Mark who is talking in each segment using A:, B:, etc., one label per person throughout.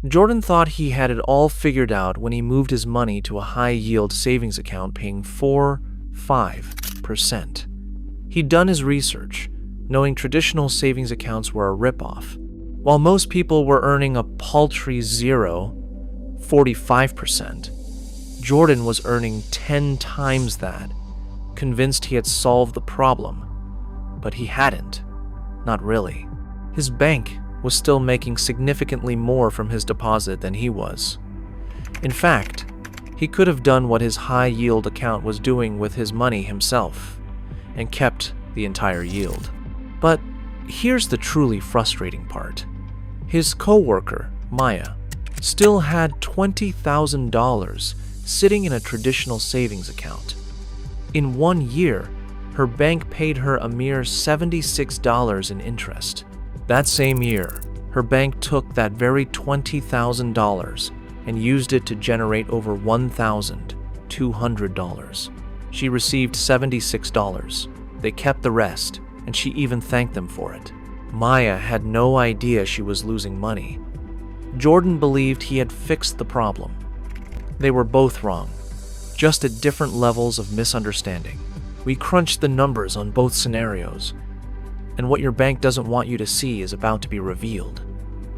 A: Jordan thought he had it all figured out when he moved his money to a high-yield savings account paying 4-5%. He'd done his research, knowing traditional savings accounts were a ripoff. While most people were earning a paltry 45%, Jordan was earning 10 times that, convinced he had solved the problem. But he hadn't. Not really. His bank was still making significantly more from his deposit than he was. In fact, he could have done what his high-yield account was doing with his money himself, and kept the entire yield. But here's the truly frustrating part. His co-worker, Maya, still had $20,000 sitting in a traditional savings account. In 1 year, her bank paid her a mere $76 in interest. That same year, her bank took that very $20,000 and used it to generate over $1,200. She received $76. They kept the rest, and she even thanked them for it. Maya had no idea she was losing money. Jordan believed he had fixed the problem. They were both wrong, just at different levels of misunderstanding. We crunched the numbers on both scenarios, and what your bank doesn't want you to see is about to be revealed.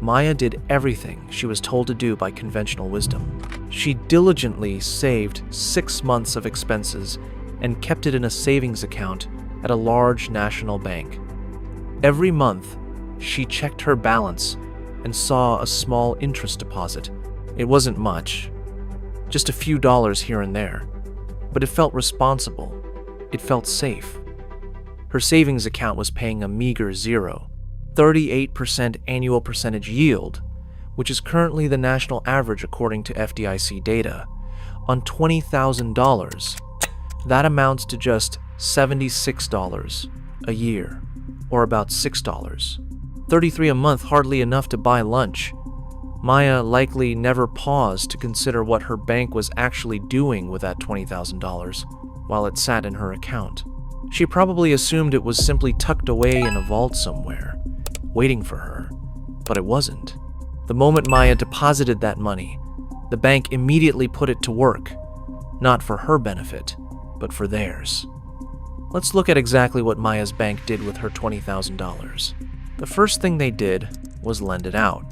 A: Maya did everything she was told to do by conventional wisdom. She diligently saved 6 months of expenses and kept it in a savings account at a large national bank. Every month, she checked her balance and saw a small interest deposit. It wasn't much, just a few dollars here and there, but it felt responsible. It felt safe. Her savings account was paying a meager 38% annual percentage yield, which is currently the national average according to FDIC data. On $20,000, that amounts to just $76 a year, or about $6. $33 a month, hardly enough to buy lunch. Maya likely never paused to consider what her bank was actually doing with that $20,000 while it sat in her account. She probably assumed it was simply tucked away in a vault somewhere, waiting for her, but it wasn't. The moment Maya deposited that money, the bank immediately put it to work, not for her benefit, but for theirs. Let's look at exactly what Maya's bank did with her $20,000. The first thing they did was lend it out.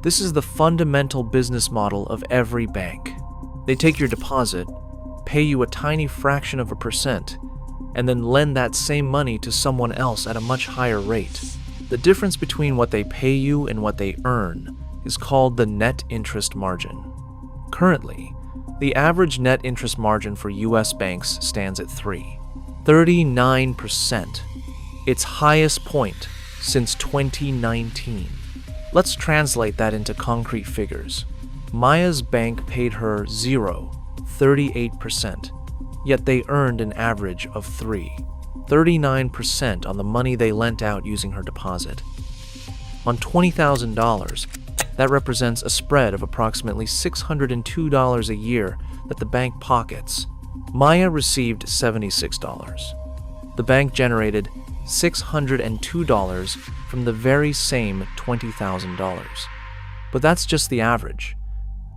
A: This is the fundamental business model of every bank. They take your deposit, pay you a tiny fraction of a percent, and then lend that same money to someone else at a much higher rate. The difference between what they pay you and what they earn is called the net interest margin. Currently, the average net interest margin for U.S. banks stands at 39%, its highest point since 2019. Let's translate that into concrete figures. Maya's bank paid her 38%, yet they earned an average of 39% on the money they lent out using her deposit. On $20,000, that represents a spread of approximately $602 a year that the bank pockets. Maya received $76. The bank generated $602 from the very same $20,000. But that's just the average.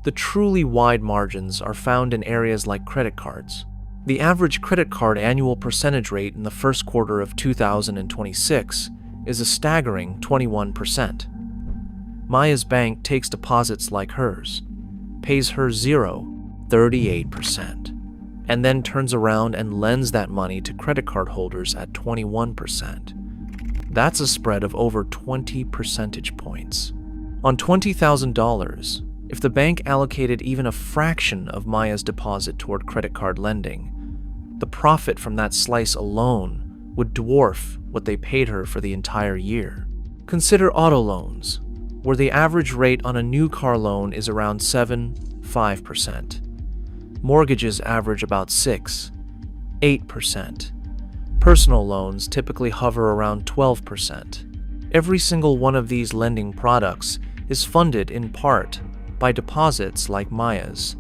A: The truly wide margins are found in areas like credit cards. The average credit card annual percentage rate in the first quarter of 2026 is a staggering 21%. Maya's bank takes deposits like hers, pays her 38%, and then turns around and lends that money to credit card holders at 21%. That's a spread of over 20 percentage points. On $20,000, if the bank allocated even a fraction of Maya's deposit toward credit card lending, the profit from that slice alone would dwarf what they paid her for the entire year. Consider auto loans, where the average rate on a new car loan is around 5%. Mortgages average about 8%. Personal loans typically hover around 12%. Every single one of these lending products is funded in part by deposits like Maya's,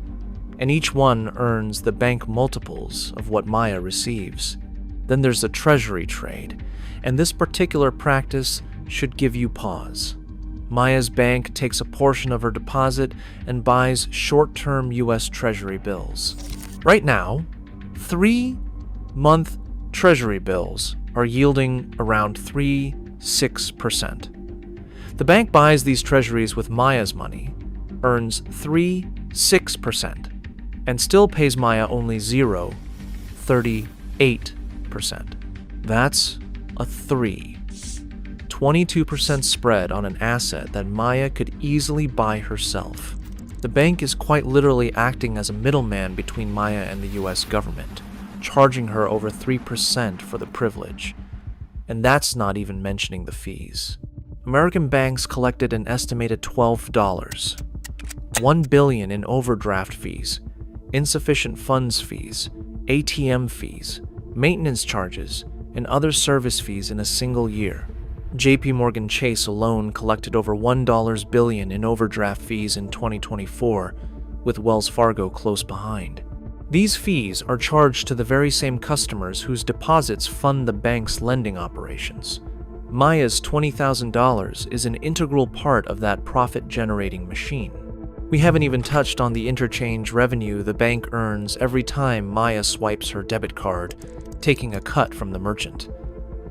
A: and each one earns the bank multiples of what Maya receives. Then there's the Treasury trade, and this particular practice should give you pause. Maya's bank takes a portion of her deposit and buys short-term U.S. Treasury bills. Right now, 3-month Treasury bills are yielding around 3.6%. The bank buys these treasuries with Maya's money, earns 3.6%, and still pays Maya only 0.38%. That's a 22% spread on an asset that Maya could easily buy herself. The bank is quite literally acting as a middleman between Maya and the US government, charging her over 3% for the privilege. And that's not even mentioning the fees. American banks collected an estimated $12, $1 billion in overdraft fees, insufficient funds fees, ATM fees, maintenance charges, and other service fees in a single year. JP Morgan Chase alone collected over $1 billion in overdraft fees in 2024, with Wells Fargo close behind. These fees are charged to the very same customers whose deposits fund the bank's lending operations. Maya's $20,000 is an integral part of that profit-generating machine. We haven't even touched on the interchange revenue the bank earns every time Maya swipes her debit card, taking a cut from the merchant,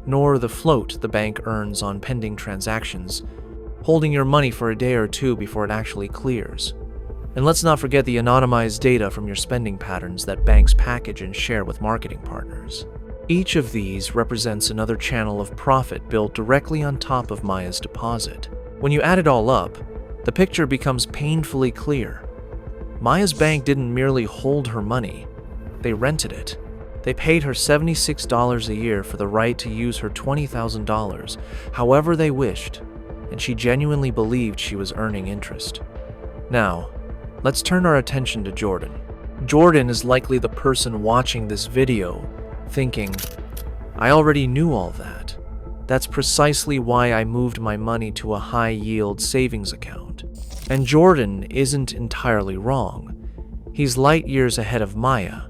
A: nor the float the bank earns on pending transactions, holding your money for a day or two before it actually clears. And let's not forget the anonymized data from your spending patterns that banks package and share with marketing partners. Each of these represents another channel of profit built directly on top of Maya's deposit. When you add it all up, the picture becomes painfully clear. Maya's bank didn't merely hold her money, they rented it. They paid her $76 a year for the right to use her $20,000 however they wished, and she genuinely believed she was earning interest. Now, let's turn our attention to Jordan. Jordan is likely the person watching this video thinking, I already knew all that. That's precisely why I moved my money to a high-yield savings account. And Jordan isn't entirely wrong. He's light years ahead of Maya.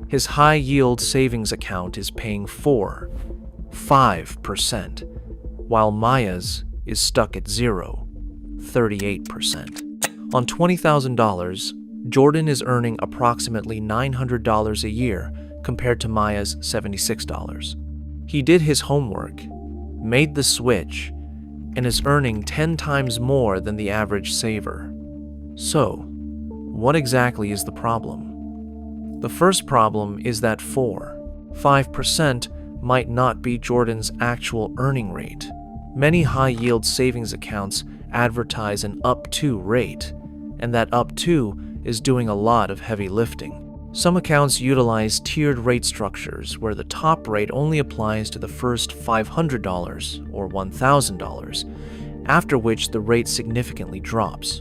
A: His high-yield savings account is paying 5%, while Maya's is stuck at 38%. On $20,000, Jordan is earning approximately $900 a year compared to Maya's $76. He did his homework, made the switch, and is earning 10 times more than the average saver. So, what exactly is the problem? The first problem is that 5% might not be Jordan's actual earning rate. Many high-yield savings accounts advertise an up to rate, and that up to is doing a lot of heavy lifting. Some accounts utilize tiered rate structures where the top rate only applies to the first $500 or $1,000, after which the rate significantly drops.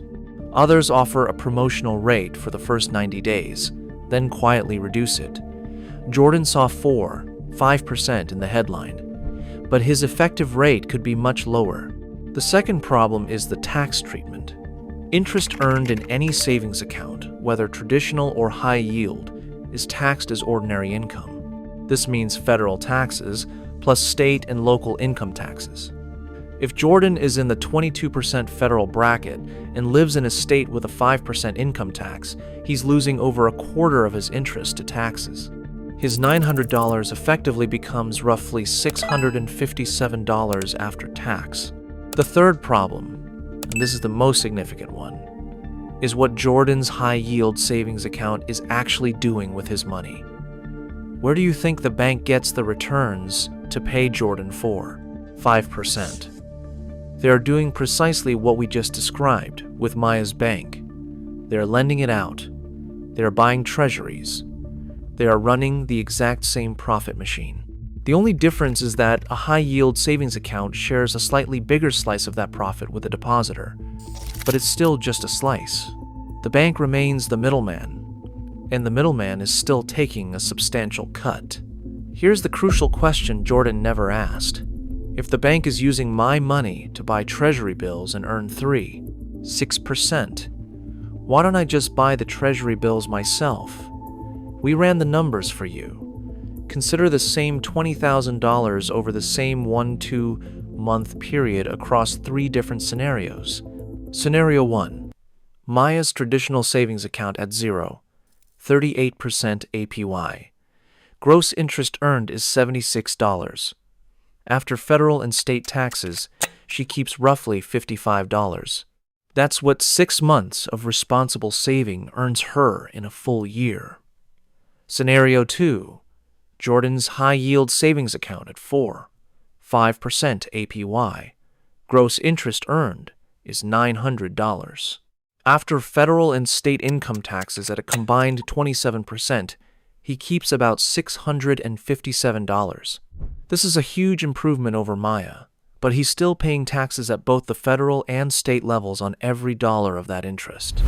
A: Others offer a promotional rate for the first 90 days, then quietly reduce it. Jordan saw 5% in the headline, but his effective rate could be much lower. The second problem is the tax treatment. Interest earned in any savings account, whether traditional or high yield, is taxed as ordinary income. This means federal taxes plus state and local income taxes. If Jordan is in the 22% federal bracket and lives in a state with a 5% income tax, he's losing over a quarter of his interest to taxes. His $900 effectively becomes roughly $657 after tax. The third problem, and this is the most significant one, is what Jordan's high-yield savings account is actually doing with his money. Where do you think the bank gets the returns to pay Jordan for? 5%. They are doing precisely what we just described with Maya's bank. They are lending it out. They are buying treasuries. They are running the exact same profit machine. The only difference is that a high-yield savings account shares a slightly bigger slice of that profit with the depositor, but it's still just a slice. The bank remains the middleman, and the middleman is still taking a substantial cut. Here's the crucial question Jordan never asked. If the bank is using my money to buy treasury bills and earn 6%, why don't I just buy the treasury bills myself? We ran the numbers for you. Consider the same $20,000 over the same 1, 2, 12-month period across 3 different scenarios. Scenario 1. Maya's traditional savings account at 0, 38% APY. Gross interest earned is $76. After federal and state taxes, she keeps roughly $55. That's what 6 months of responsible saving earns her in a full year. Scenario 2. Jordan's high-yield savings account at 4, 5% APY. Gross interest earned is $900. After federal and state income taxes at a combined 27%, he keeps about $657. This is a huge improvement over Maya, but he's still paying taxes at both the federal and state levels on every dollar of that interest.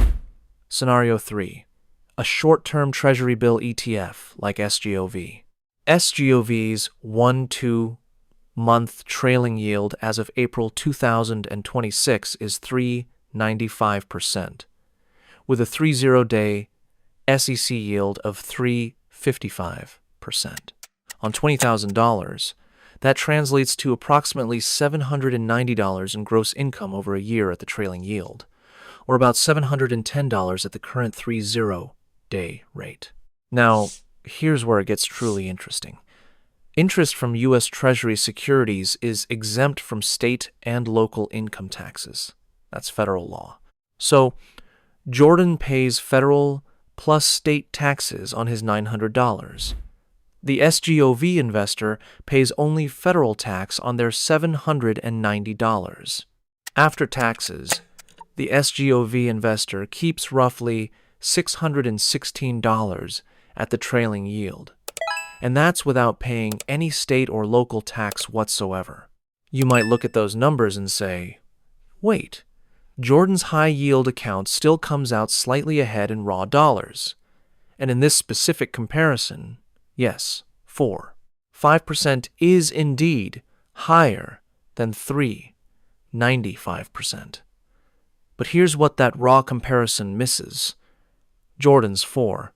A: Scenario 3. A short-term Treasury bill ETF like SGOV. SGOV's 1-2-month trailing yield as of April 2026 is 3.95%, with a 30-day SEC yield of 3.55%. On $20,000, that translates to approximately $790 in gross income over a year at the trailing yield, or about $710 at the current 30-day rate. Now, here's where it gets truly interesting. Interest from U.S. Treasury securities is exempt from state and local income taxes. That's federal law. So, Jordan pays federal plus state taxes on his $900. The SGOV investor pays only federal tax on their $790. After taxes, the SGOV investor keeps roughly $616 at the trailing yield, and that's without paying any state or local tax whatsoever. You might look at those numbers and say, wait, Jordan's high-yield account still comes out slightly ahead in raw dollars. And in this specific comparison, yes, 5% is indeed higher than 3.95%. But here's what that raw comparison misses. Jordan's 5%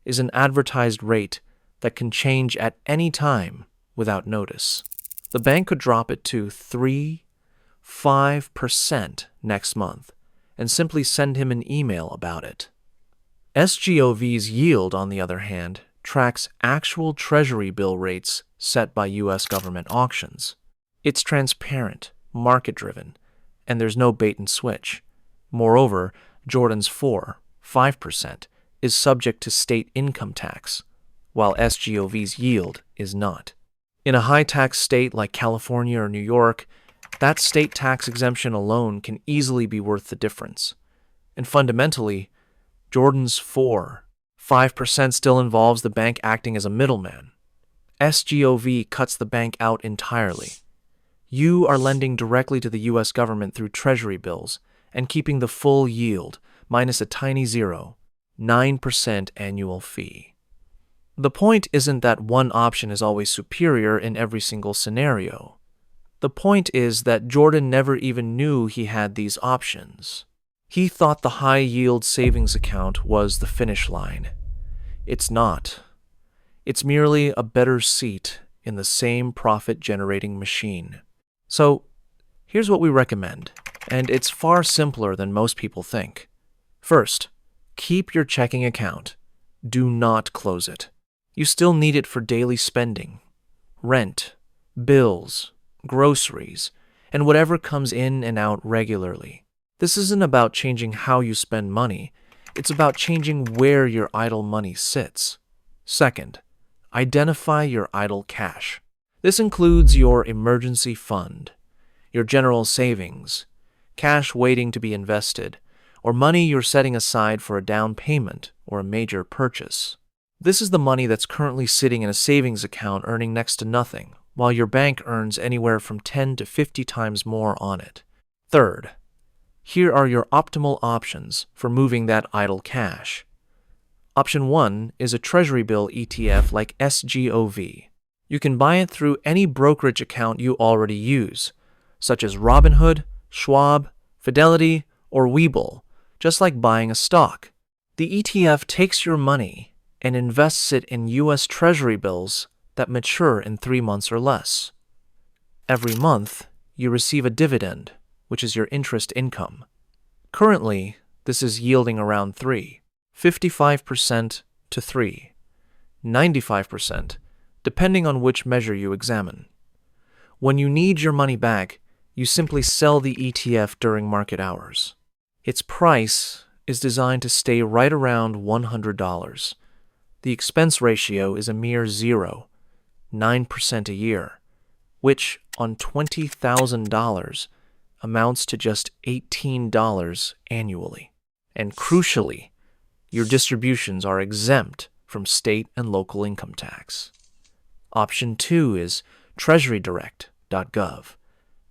A: is an advertised rate that can change at any time without notice. The bank could drop it to 5% next month and simply send him an email about it. SGOV's yield, on the other hand, tracks actual Treasury bill rates set by U.S. government auctions. It's transparent, market-driven, and there's no bait and switch. Moreover, Jordan's 5% is subject to state income tax, while SGOV's yield is not. In a high-tax state like California or New York, that state tax exemption alone can easily be worth the difference. And fundamentally, Jordan's 5% still involves the bank acting as a middleman. SGOV cuts the bank out entirely. You are lending directly to the U.S. government through Treasury bills and keeping the full yield minus a tiny 9% annual fee. The point isn't that one option is always superior in every single scenario. The point is that Jordan never even knew he had these options. He thought the high-yield savings account was the finish line. It's not. It's merely a better seat in the same profit-generating machine. So, here's what we recommend, and it's far simpler than most people think. First, keep your checking account. Do not close it. You still need it for daily spending, rent, bills, groceries, and whatever comes in and out regularly. This isn't about changing how you spend money. It's about changing where your idle money sits. Second, identify your idle cash. This includes your emergency fund, your general savings, cash waiting to be invested, or money you're setting aside for a down payment or a major purchase. This is the money that's currently sitting in a savings account earning next to nothing, while your bank earns anywhere from 10 to 50 times more on it. Third, here are your optimal options for moving that idle cash. Option 1 is a Treasury bill ETF like SGOV. You can buy it through any brokerage account you already use, such as Robinhood, Schwab, Fidelity, or Webull, just like buying a stock. The ETF takes your money and invests it in U.S. Treasury bills that mature in 3 months or less. Every month, you receive a dividend, which is your interest income. Currently, this is yielding around 55% to 95%, depending on which measure you examine. When you need your money back, you simply sell the ETF during market hours. Its price is designed to stay right around $100. The expense ratio is a mere 0.9% a year, which on $20,000 amounts to just $18 annually. And crucially, your distributions are exempt from state and local income tax. Option 2 is treasurydirect.gov.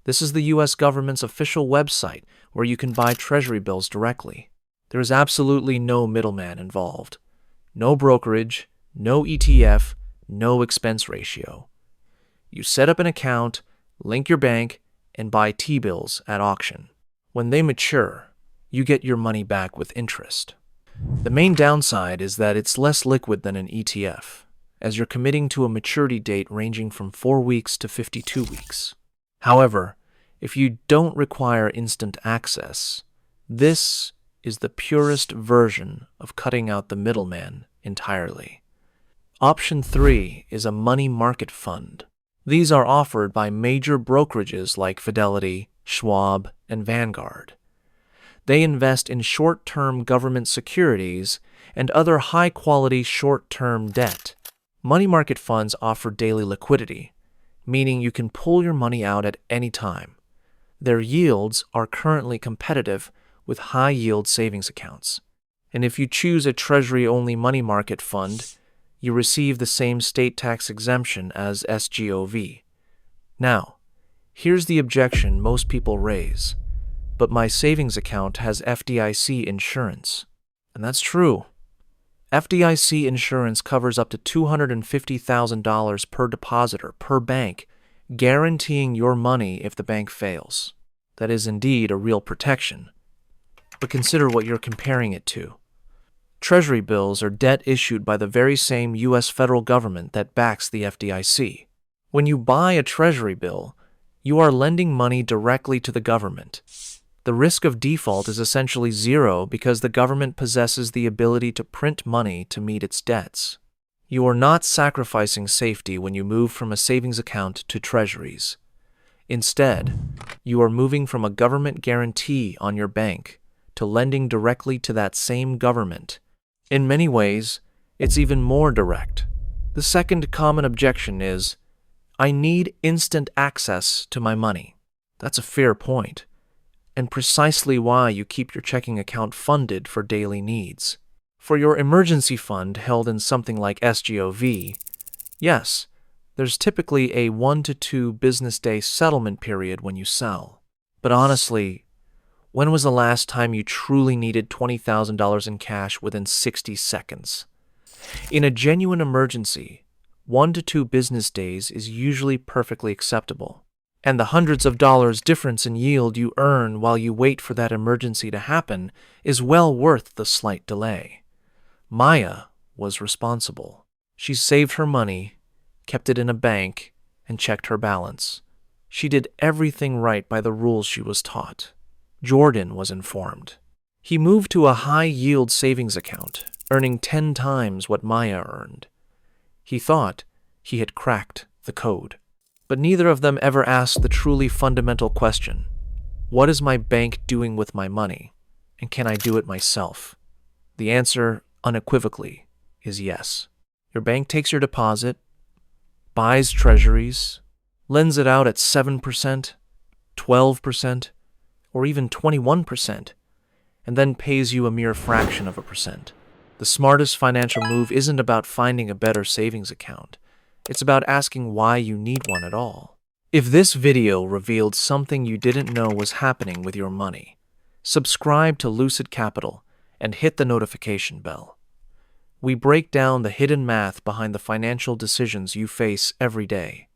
A: This is the U.S. government's official website where you can buy Treasury bills directly. There is absolutely no middleman involved. No brokerage, no ETF, no expense ratio. You set up an account, link your bank, and buy T-bills at auction. When they mature, you get your money back with interest. The main downside is that it's less liquid than an ETF, as you're committing to a maturity date ranging from 4 weeks to 52 weeks. However, if you don't require instant access, this is the purest version of cutting out the middleman entirely. Option 3 is a money market fund. These are offered by major brokerages like Fidelity, Schwab, and Vanguard. They invest in short-term government securities and other high-quality short-term debt. Money market funds offer daily liquidity, meaning you can pull your money out at any time. Their yields are currently competitive with high-yield savings accounts. And if you choose a Treasury-only money market fund, you receive the same state tax exemption as SGOV. Now, here's the objection most people raise. But my savings account has FDIC insurance. And that's true. FDIC insurance covers up to $250,000 per depositor per bank, guaranteeing your money if the bank fails. That is indeed a real protection. But consider what you're comparing it to. Treasury bills are debt issued by the very same U.S. federal government that backs the FDIC. When you buy a Treasury bill, you are lending money directly to the government. The risk of default is essentially zero because the government possesses the ability to print money to meet its debts. You are not sacrificing safety when you move from a savings account to Treasuries. Instead, you are moving from a government guarantee on your bank to lending directly to that same government. In many ways, it's even more direct. The second common objection is, I need instant access to my money. That's a fair point, and precisely why you keep your checking account funded for daily needs. For your emergency fund held in something like SGOV, yes, there's typically a 1 to 2 business day settlement period when you sell. But honestly, when was the last time you truly needed $20,000 in cash within 60 seconds? In a genuine emergency, 1 to 2 business days is usually perfectly acceptable. And the hundreds of dollars difference in yield you earn while you wait for that emergency to happen is well worth the slight delay. Maya was responsible. She saved her money, kept it in a bank, and checked her balance. She did everything right by the rules she was taught. Jordan was informed. He moved to a high-yield savings account, earning 10 times what Maya earned. He thought he had cracked the code. But neither of them ever asked the truly fundamental question, what is my bank doing with my money, and can I do it myself? The answer, unequivocally, is yes. Your bank takes your deposit, buys treasuries, lends it out at 7%, 12%, or even 21%, and then pays you a mere fraction of a percent. The smartest financial move isn't about finding a better savings account. It's about asking why you need one at all. If this video revealed something you didn't know was happening with your money, subscribe to Lucid Capital and hit the notification bell. We break down the hidden math behind the financial decisions you face every day.